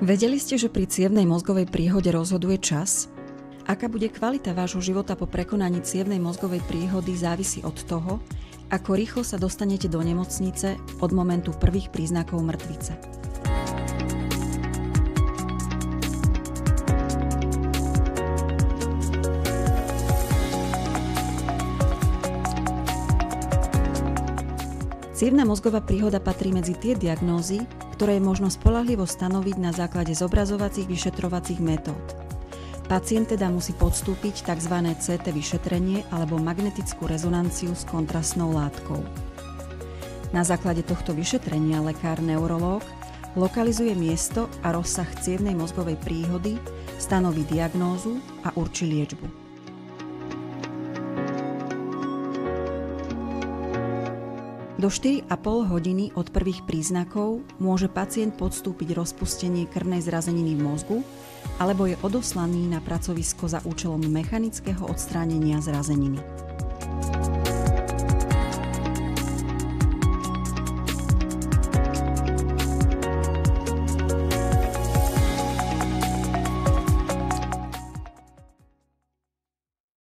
Vedeli ste, že pri cievnej mozgovej príhode rozhoduje čas? Aká bude kvalita vášho života po prekonaní cievnej mozgovej príhody, závisí od toho, ako rýchlo sa dostanete do nemocnice od momentu prvých príznakov mŕtvice. Cievna mozgová príhoda patrí medzi tie diagnózy, ktoré je možno spoľahlivo stanoviť na základe zobrazovacích vyšetrovacích metód. Pacient teda musí podstúpiť tzv. CT vyšetrenie alebo magnetickú rezonanciu s kontrastnou látkou. Na základe tohto vyšetrenia lekár-neurológ lokalizuje miesto a rozsah cievnej mozgovej príhody, stanoví diagnózu a určí liečbu. Do 4,5 hodiny od prvých príznakov môže pacient podstúpiť rozpustenie krvnej zrazeniny v mozgu alebo je odoslaný na pracovisko za účelom mechanického odstránenia zrazeniny.